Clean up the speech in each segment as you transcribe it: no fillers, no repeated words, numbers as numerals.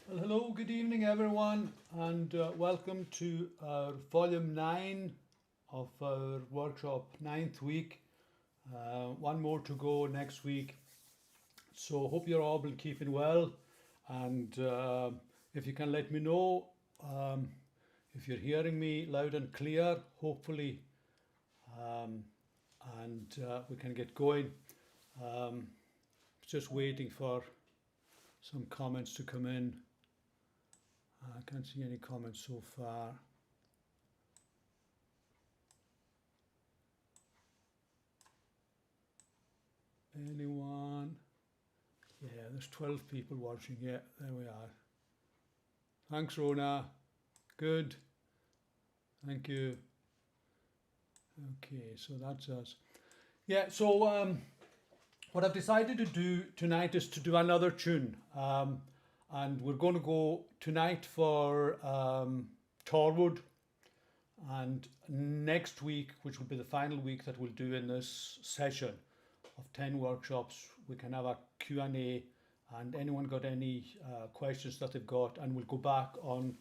Well, hello, good evening, everyone, and welcome to volume 9 of our workshop, ninth week. One more to go next week. So, hope you're all been keeping well. And if you can let me know um, if you're hearing me loud and clear, hopefully, um, and we can get going. Um, just waiting for some comments to come in. I can't see any comments so far. Anyone? Yeah, there's 12 people watching. Yeah, there we are. Thanks, Rona. Good. Thank you. Okay, so that's us. Yeah, so what I've decided to do tonight is to do another tune. And we're going to go tonight for Torwood. And next week, which will be the final week that we'll do in this session of 10 workshops, we can have a Q&A and anyone got any questions that they've got, and we'll go back on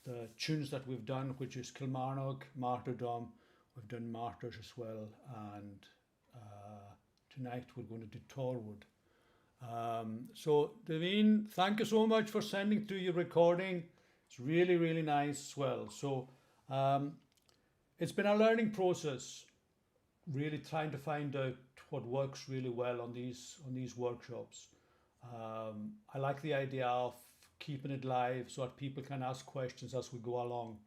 the tunes that we've done, which is Kilmarnock, Martyrdom. We've done Martyrs as well, and tonight we're going to do Torwood. So Davine, thank you so much for sending through your recording. It's really, really nice as well. So it's been a learning process, really trying to find out what works really well on these workshops. I like the idea of keeping it live so that people can ask questions as we go along.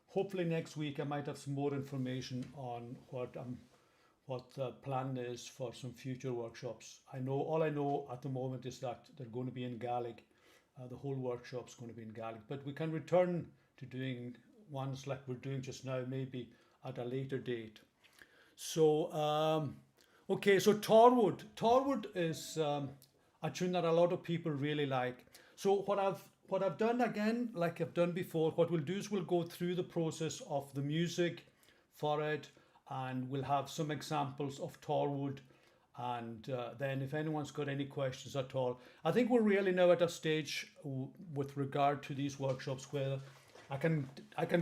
Hopefully next week I might have some more information on what the plan is for some future workshops. All I know at the moment is that they're going to be in Gaelic. The whole workshop's going to be in Gaelic, but we can return to doing ones like we're doing just now, maybe at a later date. So, okay, so Torwood. Torwood is a tune that a lot of people really like. So what I've done again, like I've done before, what we'll do is we'll go through the process of the music for it, and we'll have some examples of Torwood. And then if anyone's got any questions at all, I think we're really now at a stage with regard to these workshops where I can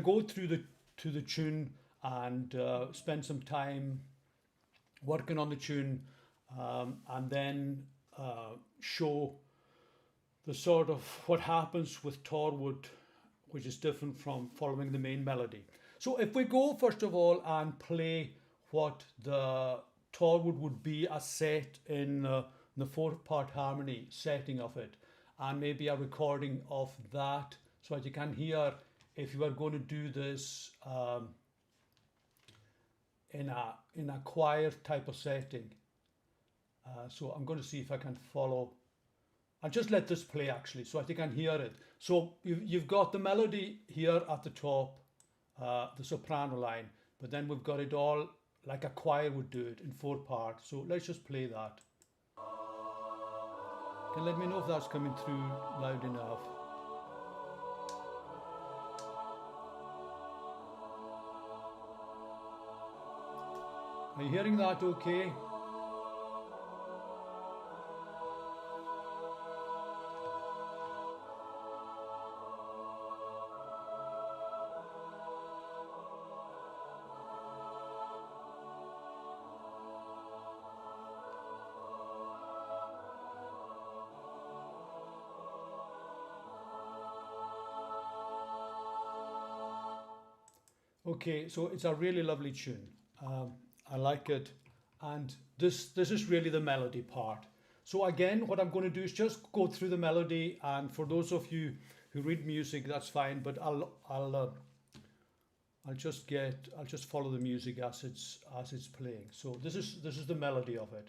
go through the tune and spend some time working on the tune, and then show the sort of what happens with Torwood, which is different from following the main melody. So if we go first of all and play what the Torwood would be a set in the 4-part harmony setting of it, and maybe a recording of that, so that you can hear if you are going to do this in a choir type of setting. So I'm going to see if I can follow. I'll just let this play actually, so that you can hear it. So you've got the melody here at the top, the soprano line, but then we've got it all like a choir would do it in 4 parts. So let's just play that. Can let me know if that's coming through loud enough. Are you hearing that okay? Okay, so it's a really lovely tune. I like it, and this is really the melody part. So again, what I'm going to do is just go through the melody, and for those of you who read music, that's fine. But I'll just follow the music as it's playing. So this is the melody of it.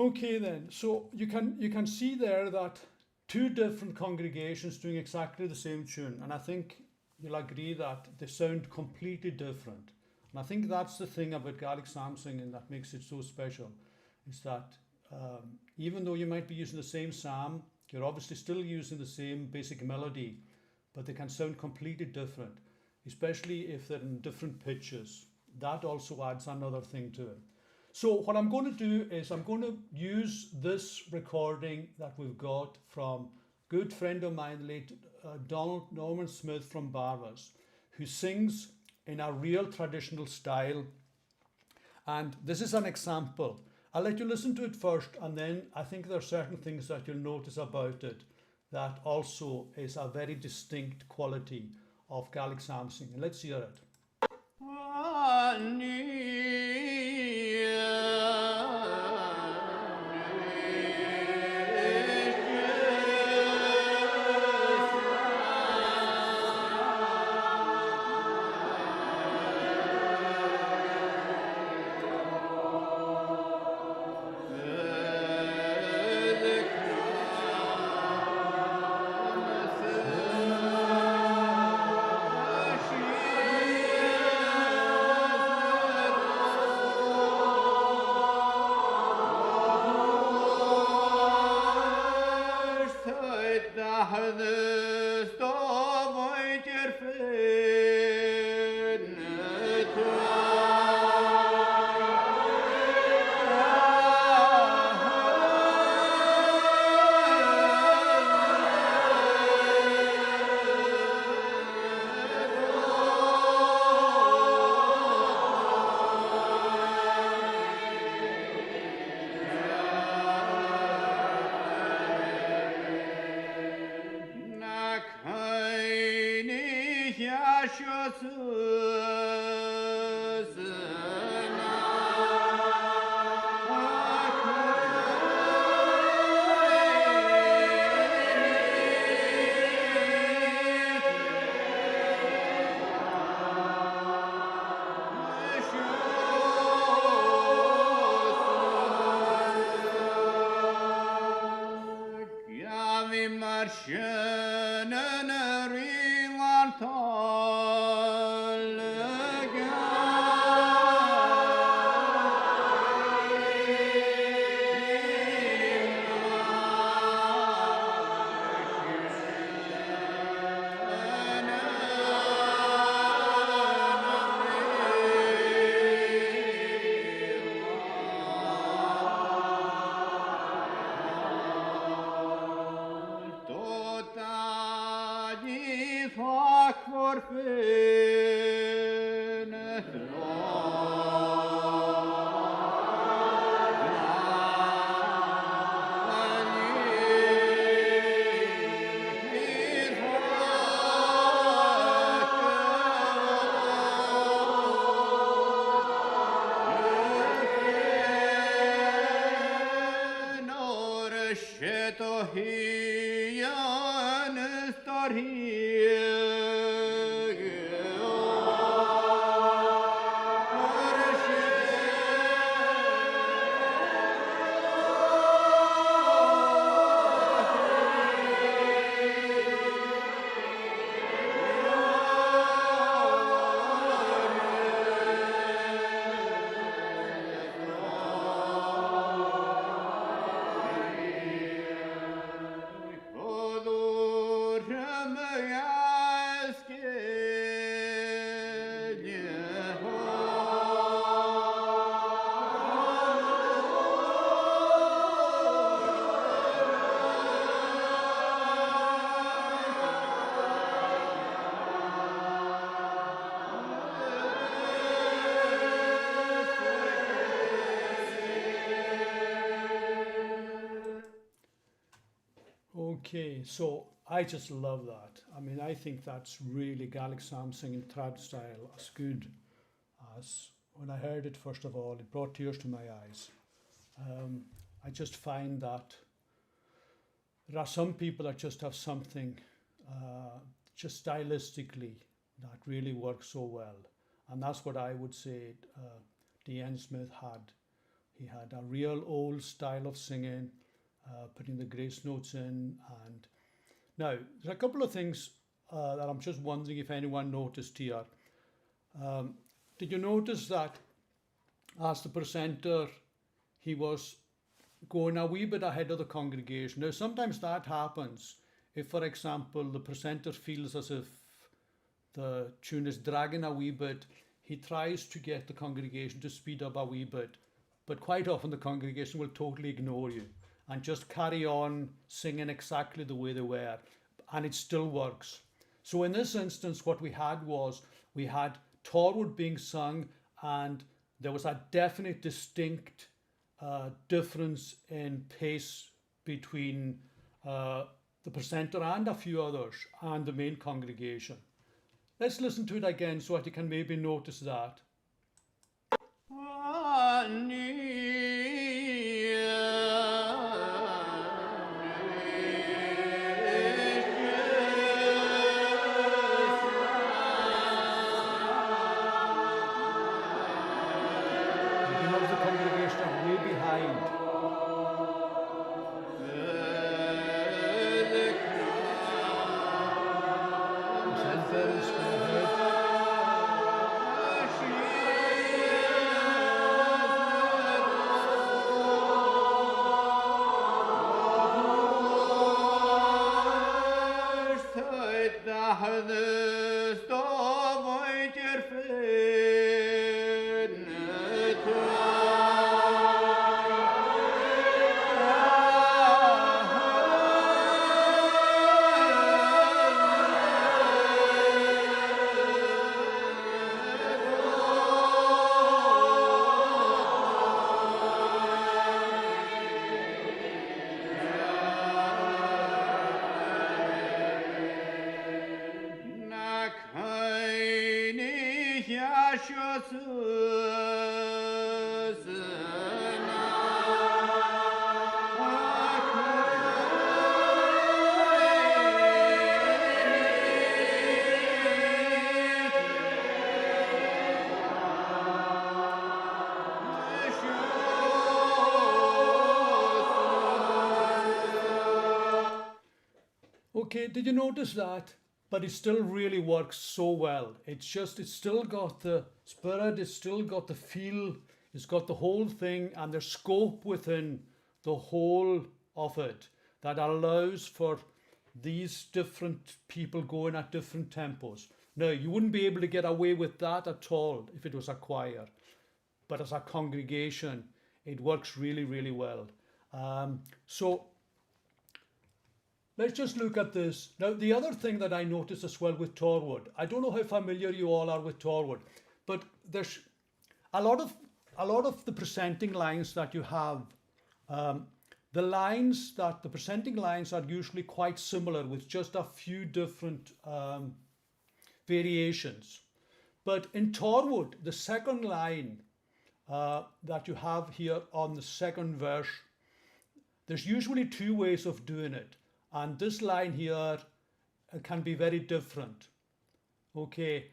Okay then, so you can see there that two different congregations doing exactly the same tune, and I think you'll agree that they sound completely different. And I think that's the thing about Gaelic psalm singing that makes it so special, is that even though you might be using the same psalm, you're obviously still using the same basic melody, but they can sound completely different, especially if they're in different pitches. That also adds another thing to it. So what I'm going to do is I'm going to use this recording that we've got from a good friend of mine, late Donald Norman Smith from Barbas, who sings in a real traditional style. And this is an example. I'll let you listen to it first, and then I think there are certain things that you'll notice about it that also is a very distinct quality of Gaelic psalm singing. Let's hear it. Okay, so I just love that. I mean, I think that's really Gaelic psalm singing trad style as good as when I heard it. First of all, it brought tears to my eyes. I just find that there are some people that just have something just stylistically that really works so well, and that's what I would say. D.N. Smith had. He had a real old style of singing, putting the grace notes in. And now, there's a couple of things that I'm just wondering if anyone noticed here. Did you notice that as the presenter, he was going a wee bit ahead of the congregation? Now, sometimes that happens if, for example, the presenter feels as if the tune is dragging a wee bit. He tries to get the congregation to speed up a wee bit, but quite often the congregation will totally ignore you and just carry on singing exactly the way they were, and it still works. So in this instance, what we had was, we had Torwood being sung, and there was a definite, distinct difference in pace between the presenter and a few others and the main congregation. Let's listen to it again so that you can maybe notice that. The congregation are way behind. Okay, did you notice that? But it still really works so well. It's still got the spirit, it's still got the feel, it's got the whole thing, and there's scope within the whole of it that allows for these different people going at different tempos. Now, you wouldn't be able to get away with that at all if it was a choir, but as a congregation, it works really, really well. So let's just look at this. Now, the other thing that I noticed as well with Torwood, I don't know how familiar you all are with Torwood, but there's a lot of the presenting lines that you have. The presenting lines are usually quite similar with just a few different variations. But in Torwood, the second line that you have here on the second verse, there's usually two ways of doing it. And this line here can be very different. Okay.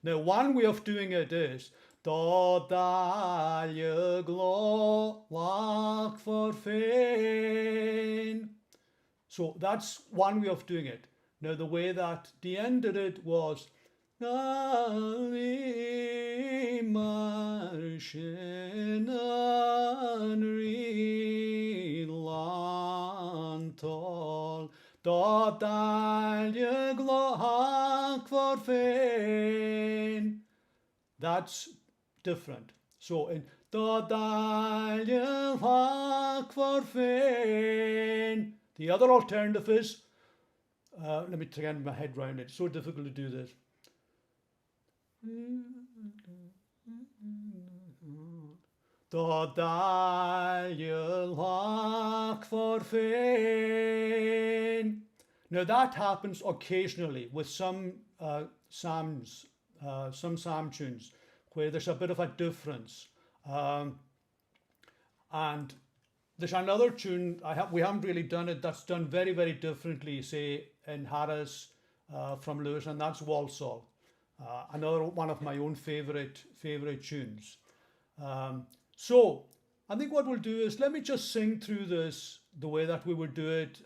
Now, one way of doing it is so that's one way of doing it. Now, the way that the end did it was that's different. So in the other alternative is, let me try and get my head around it. It's so difficult to do this. Now that happens occasionally with some psalms, some psalm tunes, where there's a bit of a difference. Um, and there's another tune we haven't really done it that's done very very differently, say in Harris from Lewis, and that's Walsall, another one of my own favorite tunes. So I think what we'll do is let me just sing through this the way that we would do it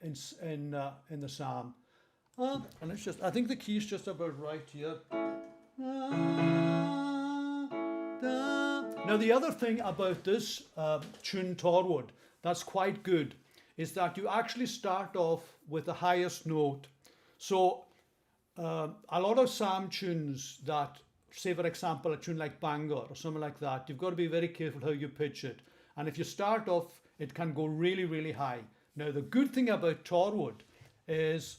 in the psalm. And it's just, I think the key's just about right here. Now the other thing about this tune Torwood that's quite good is that you actually start off with the highest note. So a lot of psalm tunes that, say for example, a tune like Bangor or something like that, you've got to be very careful how you pitch it. And if you start off, it can go really, really high. Now the good thing about Torwood is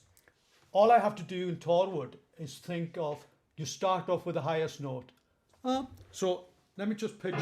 all I have to do in Torwood is think of, you start off with the highest note. So let me just pitch it.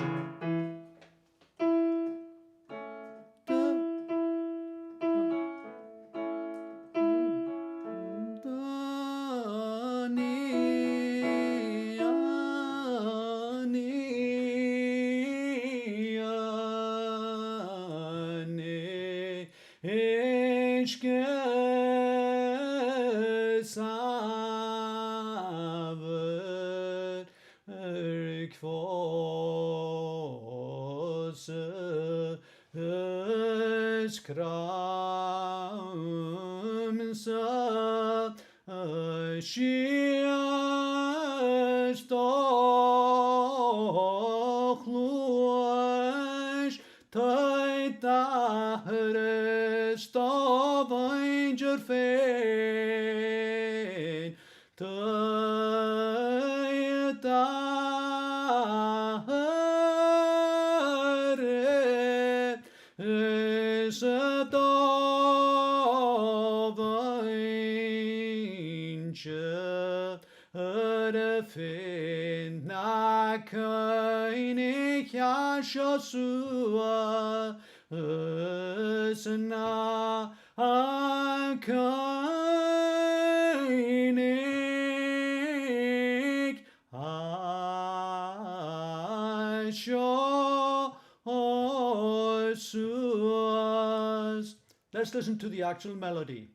Let's listen to the actual melody.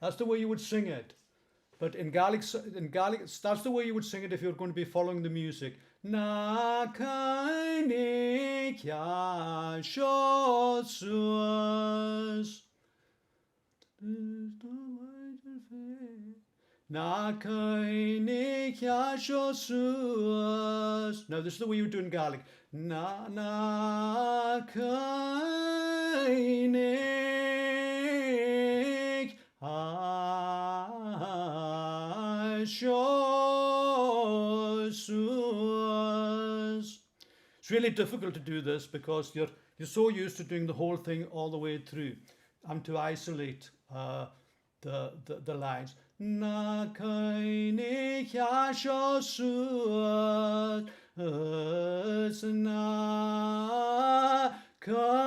That's the way you would sing it. But in Gaelic, that's the way you would sing it if you're going to be following the music. Na kaine kya shosus. Na kaine kya shosus. Now this is the way you would do in Gaelic. Na kaine shosus. It's really difficult to do this because you're so used to doing the whole thing all the way through, and to isolate the lines. Na kaine kya shosus, na kaine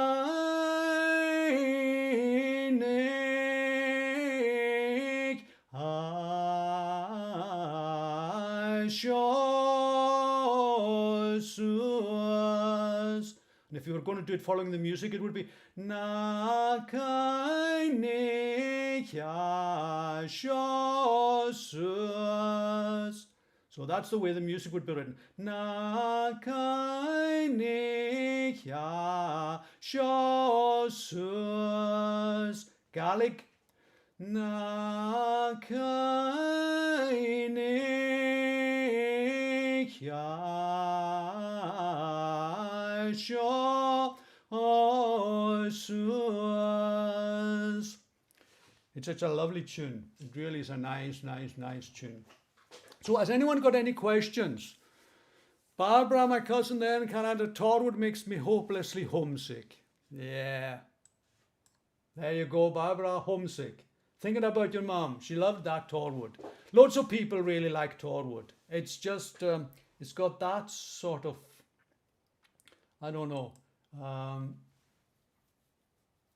shosus. And if you were going to do it following the music, it would be na kaine kya shosus. So that's the way the music would be written. Na kaine kya shosus. Gaelic. Na kaine kya shosus. suas. It's such a lovely tune. It really is a nice, nice, nice tune. So has anyone got any questions? Barbara, my cousin there in Canada, Torwood makes me hopelessly homesick. Yeah. There you go, Barbara, homesick. Thinking about your mum. She loved that Torwood. Loads of people really like Torwood. It's just, it's got that sort of, I don't know.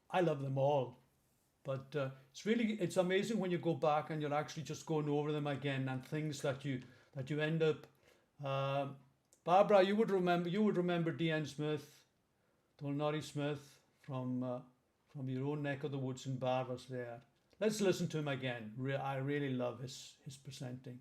I love them all. But it's amazing when you go back and you're actually just going over them again and things that you end up. Barbara, you would remember D.N. Smith, Dolnori Smith from your own neck of the woods in Barvas there. Let's listen to him again. I really love his presenting.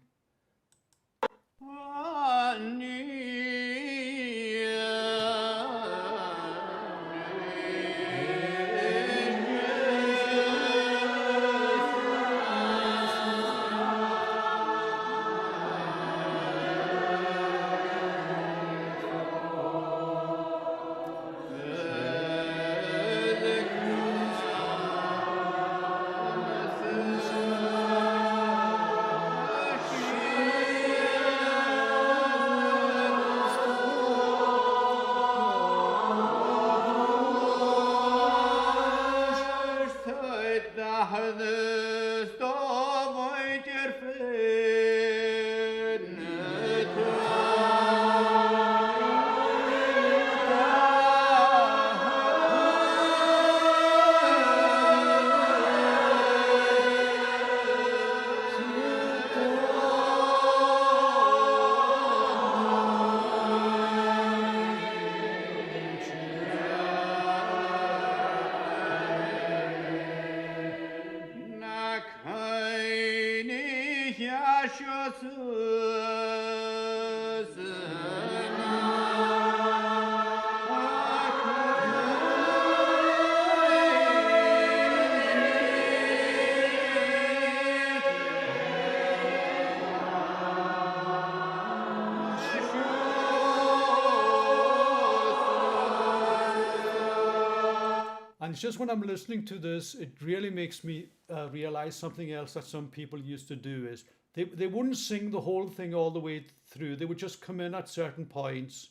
And just when I'm listening to this, it really makes me realize something else that some people used to do is they wouldn't sing the whole thing all the way through. They would just come in at certain points.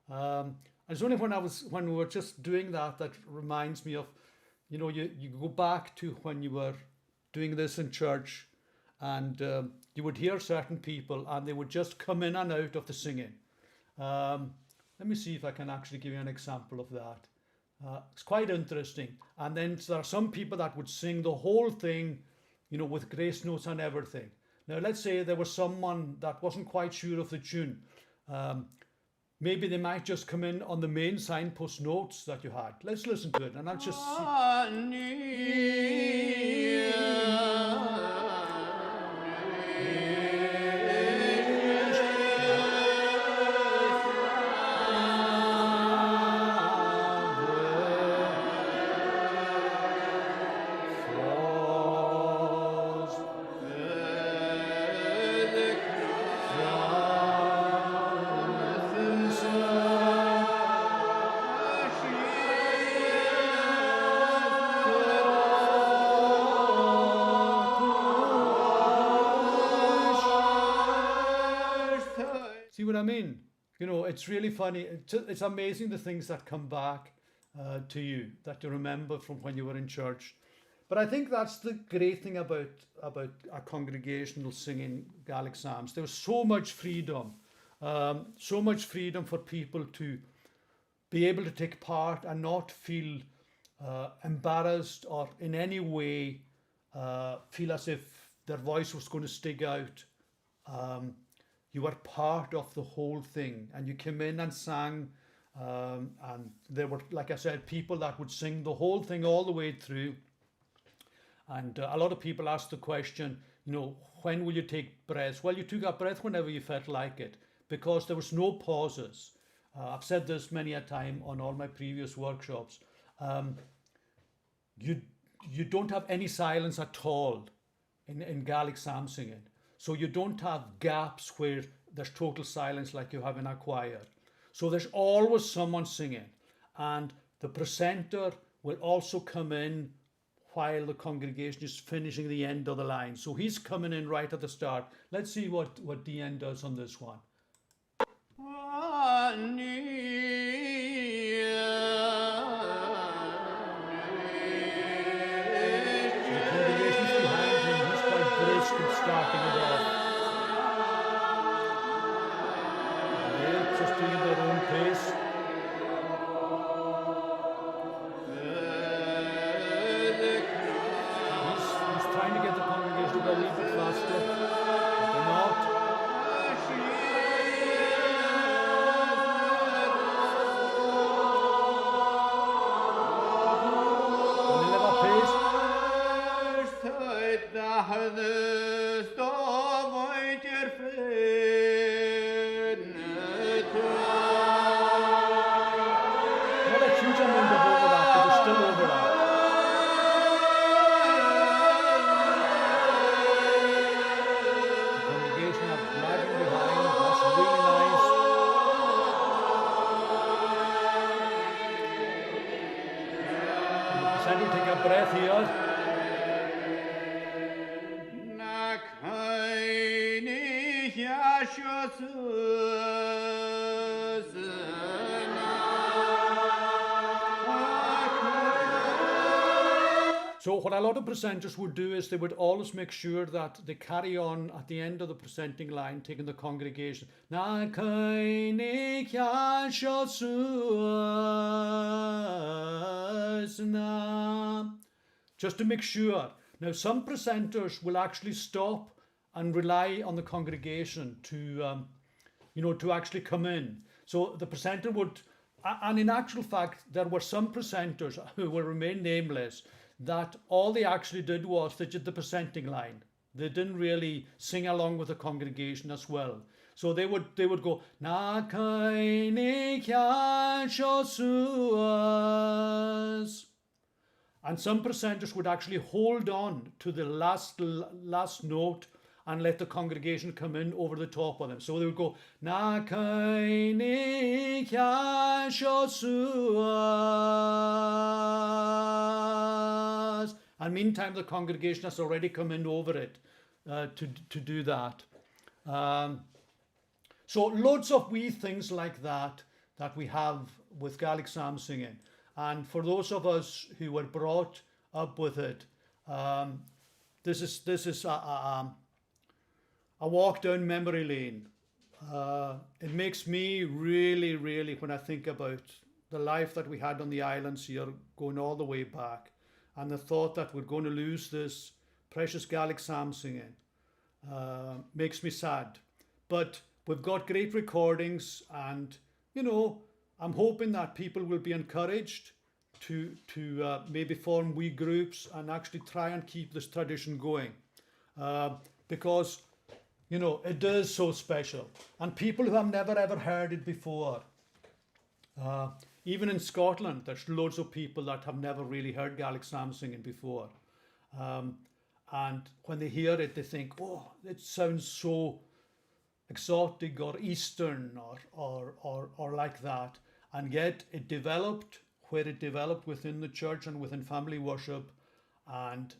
And it's only when we were just doing that reminds me of, you know, you go back to when you were doing this in church, and you would hear certain people and they would just come in and out of the singing. Let me see if I can actually give you an example of that. It's quite interesting. And then there are some people that would sing the whole thing, you know, with grace notes and everything. Now, let's say there was someone that wasn't quite sure of the tune. Maybe they might just come in on the main signpost notes that you had. Let's listen to it, and I'll just see what I mean? You know, it's really funny. It's amazing the things that come back to you, that you remember from when you were in church. But I think that's the great thing about a congregational singing Gaelic psalms. There was so much freedom for people to be able to take part and not feel embarrassed or in any way feel as if their voice was going to stick out. You were part of the whole thing, and you came in and sang, and there were, like I said, people that would sing the whole thing all the way through. And a lot of people ask the question, you know, when will you take breaths? Well, you took a breath whenever you felt like it, because there was no pauses. I've said this many a time on all my previous workshops. You don't have any silence at all in Gaelic psalm singing. So you don't have gaps where there's total silence like you have in a choir. So there's always someone singing, and the presenter will also come in while the congregation is finishing the end of the line. So he's coming in right at the start. Let's see what Dean does on this one. Starting it off. They're just doing it at their own pace. He's trying to get the congregation to go a little bit faster, but they're not. And they live at pace. Not a huge amount of overlap, but there's still overlap. The congregation are lagging behind. That's really nice. And the presenter will take a breath here. So what a lot of presenters would do is they would always make sure that they carry on at the end of the presenting line, taking the congregation. Just to make sure. Now some presenters will actually stop and rely on the congregation to, to actually come in. So the presenter would, and in actual fact, there were some presenters who will remain nameless that all they actually did was they did the presenting line. They didn't really sing along with the congregation as well. So they would go na kaini kya shosuas. And some presenters would actually hold on to the last note and let the congregation come in over the top of them. So they would go na kaini kya shosuas. And meantime, the congregation has already come in over it to do that. So loads of wee things like that we have with Gaelic psalm singing. And for those of us who were brought up with it, this is a walk down memory lane. It makes me really, when I think about the life that we had on the islands here, going all the way back, and the thought that we're going to lose this precious Gaelic psalm singing, makes me sad. But we've got great recordings, and I'm hoping that people will be encouraged to maybe form wee groups and actually try and keep this tradition going, because it is so special. And people who have never ever heard it before, even in Scotland, there's loads of people that have never really heard Gaelic psalm singing before. And when they hear it, they think, oh, it sounds so exotic or Eastern or like that. And yet it developed where it developed within the church and within family worship, and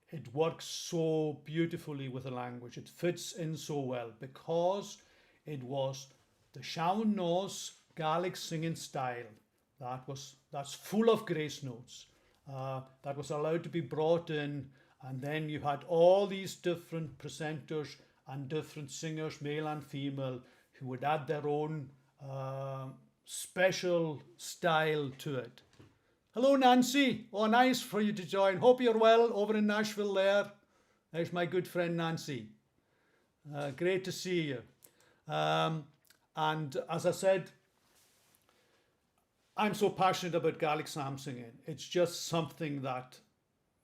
it works so beautifully with the language. It fits in so well because it was the Sean Nos Gaelic singing style that's full of grace notes, that was allowed to be brought in, and then you had all these different presenters and different singers, male and female, who would add their own special style to it. Hello, Nancy. Oh, nice for you to join. Hope you're well over in Nashville there. There's my good friend Nancy. Great to see you. And as I said, I'm so passionate about Gaelic psalm singing. It's just something that,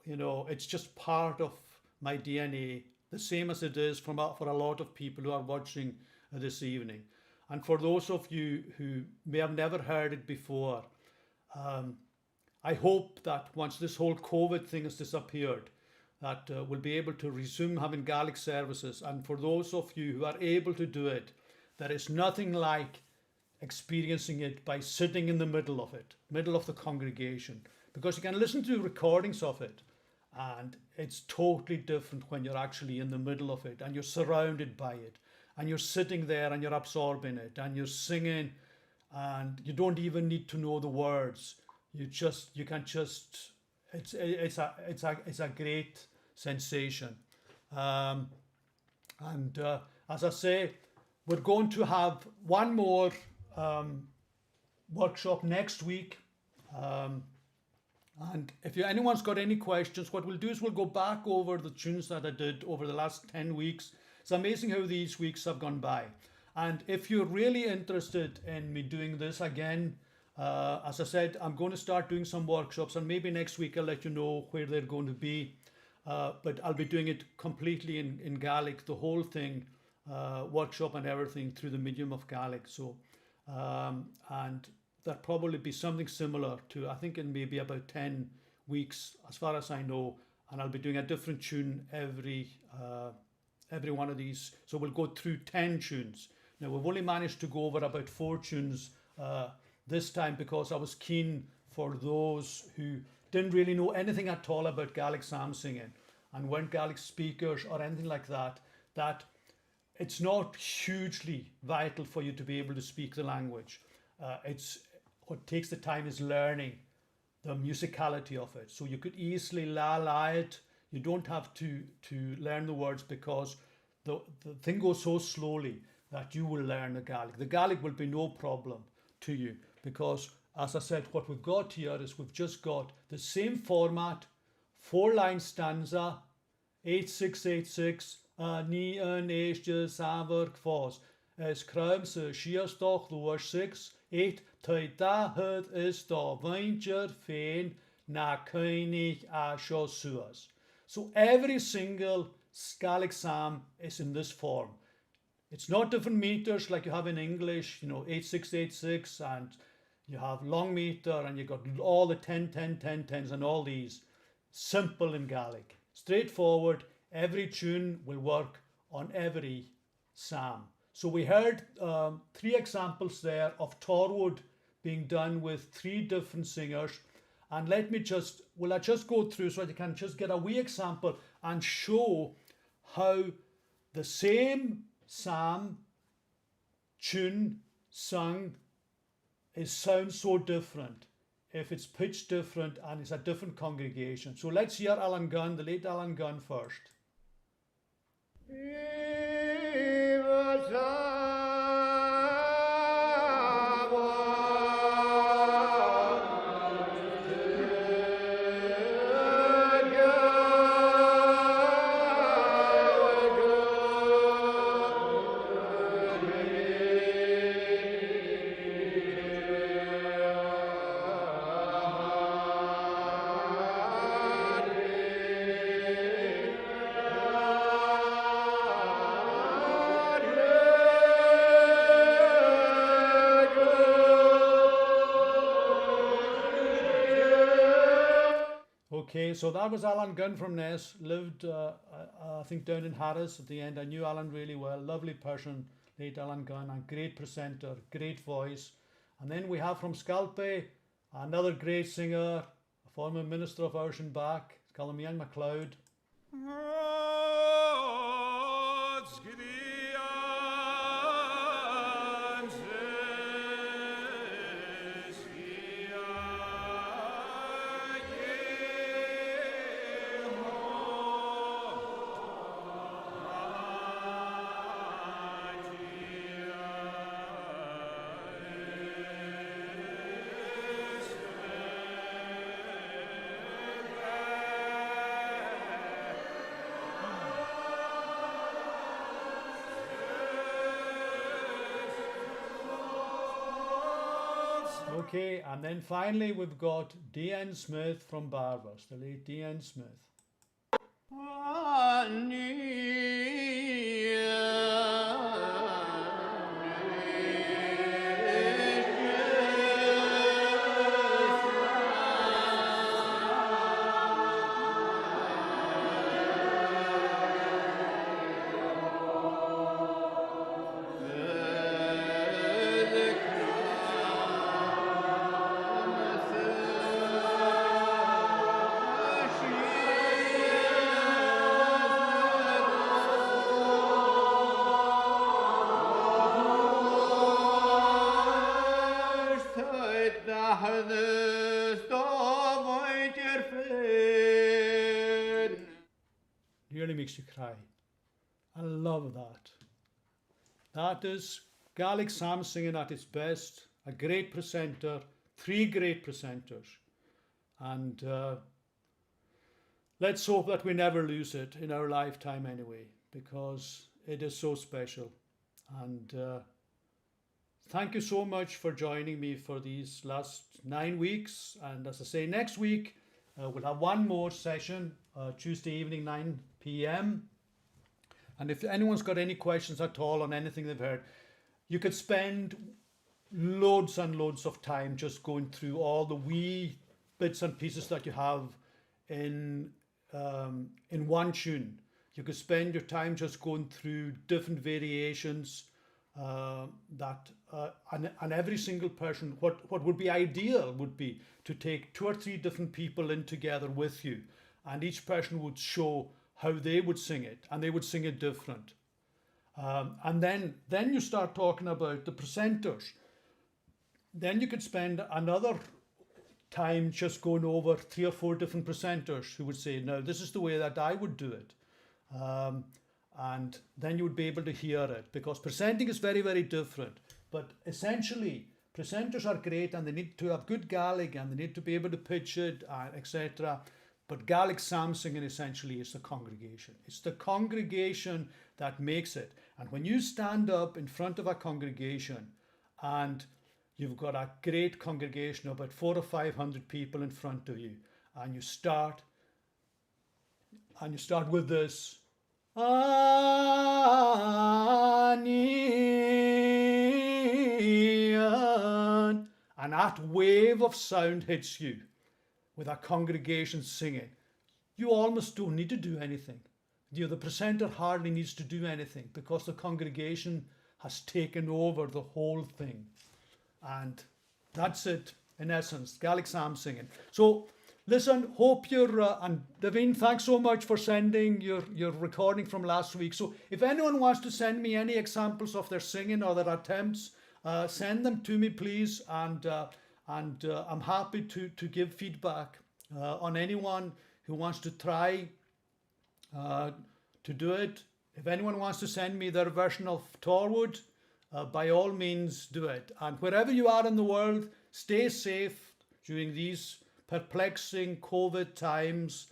it's just part of my DNA, the same as it is for a lot of people who are watching this evening. And for those of you who may have never heard it before, I hope that once this whole COVID thing has disappeared, that we'll be able to resume having Gaelic services. And for those of you who are able to do it, there is nothing like experiencing it by sitting in the middle of the congregation, because you can listen to recordings of it, and it's totally different when you're actually in the middle of it and you're surrounded by it and you're sitting there and you're absorbing it and you're singing, and you don't even need to know the words. You can just it's a great sensation. Um, and as I say, we're going to have one more workshop next week. And if anyone's got any questions, what we'll do is we'll go back over the tunes that I did over the last 10 weeks. It's amazing how these weeks have gone by. And if you're really interested in me doing this again, as I said, I'm going to start doing some workshops, and maybe next week I'll let you know where they're going to be. But I'll be doing it completely in Gaelic, the whole thing, workshop and everything through the medium of Gaelic. So, and there'll probably be something similar to, I think, in maybe about 10 weeks, as far as I know, and I'll be doing a different tune every one of these. So we'll go through 10 tunes. Now, we've only managed to go over about 4 tunes this time, because I was keen for those who didn't really know anything at all about Gaelic psalm singing and weren't Gaelic speakers or anything like that, that it's not hugely vital for you to be able to speak the language. It's what takes the time is learning the musicality of it. So you could easily la it. You don't have to learn the words, because the thing goes so slowly that you will learn the Gaelic. The Gaelic will be no problem to you, because, as I said, what we've got here is we've just got the same format, 4-line stanza, 8686, ni een eistje saver kwas. Es kruim se schierstoch door 6, 8, tui da het is da weintjer feen na könig a suas. So every single Gaelic psalm is in this form. It's not different meters like you have in English, 8686, and you have long meter, and you've got all the 10, 10, 10, 10s and all these. Simple in Gaelic. Straightforward. Every tune will work on every psalm. So we heard 3 examples there of Torwood being done with 3 different singers. And let me just go through so that you can just get a wee example and show how the same psalm tune sung sounds so different if it's pitched different and it's a different congregation. So let's hear Alan Gunn, the late Alan Gunn, first. Okay, so that was Alan Gunn from Ness, lived, I think, down in Harris at the end. I knew Alan really well, lovely person, late Alan Gunn, and great presenter, great voice. And then we have from Scalpe, another great singer, a former minister of ours in Bach, Calamian MacLeod. Okay, and then finally we've got D.N. Smith from Barbers, the late D.N. Smith. Nearly makes you cry. I love that. That is Gaelic psalm singing at its best. A great presenter, three great presenters. And let's hope that we never lose it in our lifetime anyway, because it is so special. And thank you so much for joining me for these last 9 weeks. And as I say, next week we'll have one more session, Tuesday evening, 9 p.m. And if anyone's got any questions at all on anything they've heard, you could spend loads and loads of time just going through all the wee bits and pieces that you have in one tune. You could spend your time just going through different variations and every single person, what would be ideal would be to take 2 or 3 different people in together with you, and each person would show how they would sing it, and they would sing it different. And then you start talking about the presenters. Then you could spend another time just going over 3 or 4 different presenters who would say, no, this is the way that I would do it. And then you would be able to hear it, because presenting is very, very different. But essentially, presenters are great, and they need to have good Gaelic, and they need to be able to pitch it, etc. But Gaelic psalm singing essentially is the congregation. It's the congregation that makes it. And when you stand up in front of a congregation and you've got a great congregation of about 400 or 500 people in front of you, and you start with this, and that wave of sound hits you with a congregation singing. You almost don't need to do anything. The presenter hardly needs to do anything, because the congregation has taken over the whole thing. And that's it, in essence, Gaelic psalm singing. So listen, hope you're, and Davine, thanks so much for sending your recording from last week. So if anyone wants to send me any examples of their singing or their attempts, send them to me, please. And I'm happy to give feedback on anyone who wants to try to do it. If anyone wants to send me their version of Torwood, by all means do it. And wherever you are in the world, stay safe during these perplexing COVID times,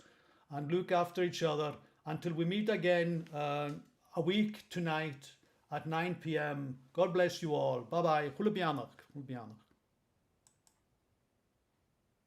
and look after each other until we meet again a week tonight at 9 p.m. God bless you all. Bye bye.